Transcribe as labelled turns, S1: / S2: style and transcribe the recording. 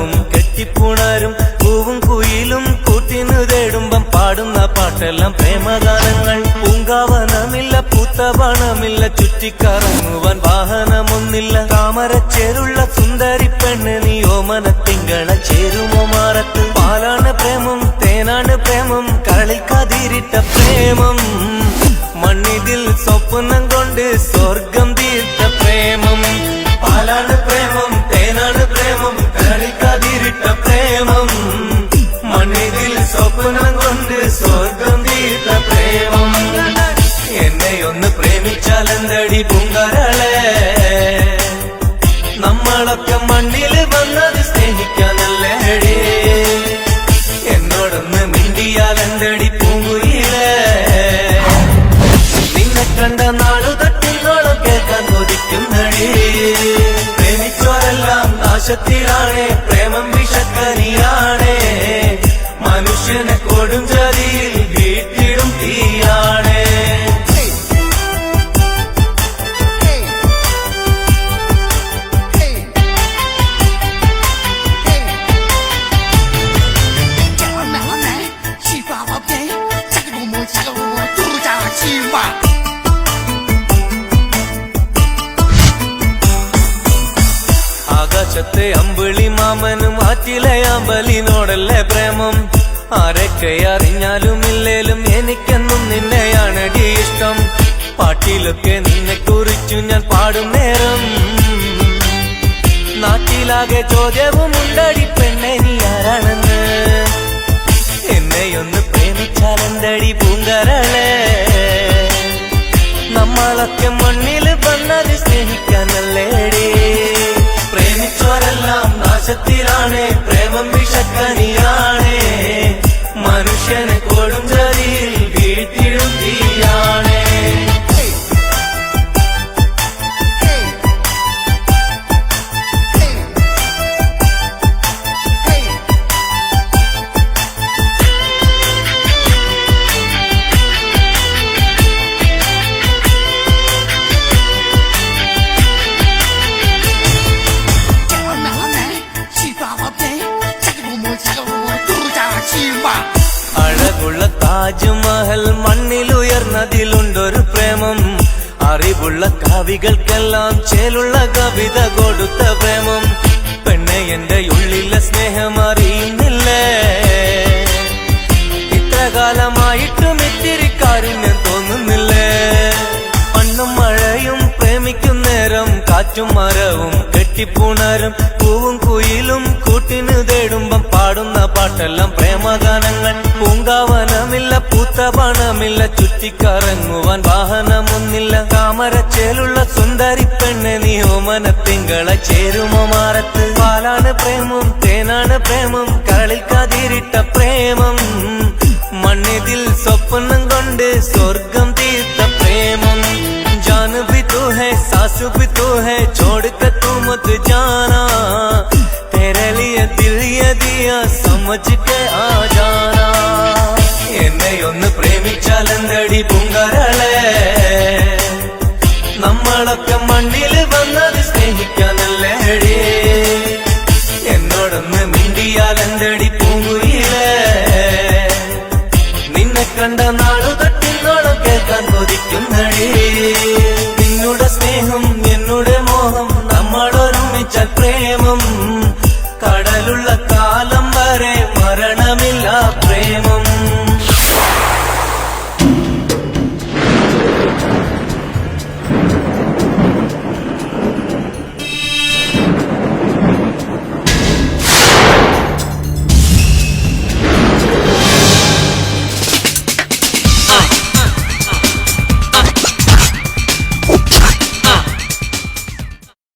S1: മരവും കെട്ടിപ്പുണരും പൂവും കുയിലും കൂട്ടിനു തേടുമ്പം പാടുന്ന പാട്ടെല്ലാം പ്രേമഗാനങ്ങൾ. പൂങ്കാവനമില്ല പൂത്തവണമില്ല ചുറ്റിക്കറങ്ങുവാൻ വാഹനമൊന്നില്ല. താമരച്ചേരുള്ള സുന്ദരി പെണ്ണ് നീ ഓമന തിങ്കള ചേരുമോ മാറത്ത്. പാലാണ് പ്രേമം തേനാണ് പ്രേമം കളിൽ കതിരിട്ട പ്രേമം. മണ്ണിതിൽ സ്വപ്നം കൊണ്ട് സ്വർഗം തീർത്ത പ്രേമം. പാലാണ് പ്രേമം തേനാണ് പ്രേമം കളിൽ കതിരിട്ട പ്രേമം. മണ്ണിതിൽ സ്വപ്നം കൊണ്ട് സ്വർഗം തീർത്ത പ്രേമം. എന്നെയൊന്ന് പ്രേമിച്ചാലെന്തടി പൂങ്കരളെ. നമ്മളൊക്കെ മണ്ണിൽ വന്നത് സ്നേഹിക്കാനല്ലേടി. എന്നോടൊന്ന് മിണ്ടിയാലെന്തടി പൂങ്കുയിലേ. നിന്നെ കണ്ട നാളു തട്ടിന്നോളം കേൾക്കാൻ കൊതിക്കുന്നടി. പ്രേമിച്ചോരെല്ലാം നാശത്തിലാണേ പ്രേമം വിഷക്കനിയാണേ. മനുഷ്യനെ കൊടുംചതിയിൽ വീട്ടിടും തീയാണേ. ആകാശത്തെ അമ്പിളി മാമനും ആറ്റിലെ അമ്പലിനോടല്ലേ പ്രേമം. ആരൊക്കെ അറിഞ്ഞാലും ഇല്ലേലും എനിക്കെന്നും നിന്നെയാണടി ഇഷ്ടം. പാട്ടിലൊക്കെ നിന്നെ കുറിച്ചു ഞാൻ പാടും നേരം നാട്ടിലാകെ ചോദ്യവും ഉണ്ടടി പെണ്ണെ നീ ആരാണെന്ന്. എന്നെയൊന്ന് പ്രേമിച്ചാലെന്തടി പൂങ്കരളെ. നമ്മളൊക്കെ മണ്ണിൽ വന്നത് സ്നേഹിക്കാനല്ലേടി. പ്രേമിച്ചോരെല്ലാം നാശത്തിലാണേ പ്രേമം വിഷക്കനിയാണേ. മനുഷ്യനെ കൊടുംചതിയിൽ വീട്ടിടും തീയാണേ. അഴകുള്ള താജ്മഹൽ മണ്ണിലുയർന്നതിലുണ്ടൊരു പ്രേമം. അറിവുള്ള കവികൾക്കെല്ലാം ചേലുള്ള കവിത കൊടുത്ത പ്രേമം. പെണ്ണെ എന്റെ ഉള്ളിലെ സ്നേഹം അറിയുന്നില്ലേ. ഇത്ര കാലമായിട്ടും ഇത്തിരി കാരുണ്യം തോന്നുന്നില്ലേ. മണ്ണും മഴയും പ്രേമിക്കും നേരം കാറ്റും മരവും കെട്ടിപ്പുണരും പൂവും കുയിലും കൂട്ടിനു തേടുമ്പം പാടുന്ന പാട്ടെല്ലാം പ്രേമഗാനങ്ങൾ. പൂങ്കാവനമില്ല പൂത്തവണമില്ല ചുറ്റിക്കറങ്ങുവാൻ വാഹനമൊന്നില്ല. താമരച്ചേലുള്ള സുന്ദരി പെണ്ണ് നീ ഓമന തിങ്കള ചേരുമോ മാറത്ത്. പാലാണ് പ്രേമം തേനാണ് പ്രേമം കളിൽ കതിരിട്ട പ്രേമം. മണ്ണിതിൽ സ്വപ്നം കൊണ്ട് സ്വർഗം തീർത്ത പ്രേമം. जान भी तू है सांस भी तू है छोड़ कर तू मत जाना. तेरे लिए दिल ये दिया समझ के आ जाना. എന്നെയൊന്ന് പ്രേമിച്ചാലെന്തടി പൂങ്കര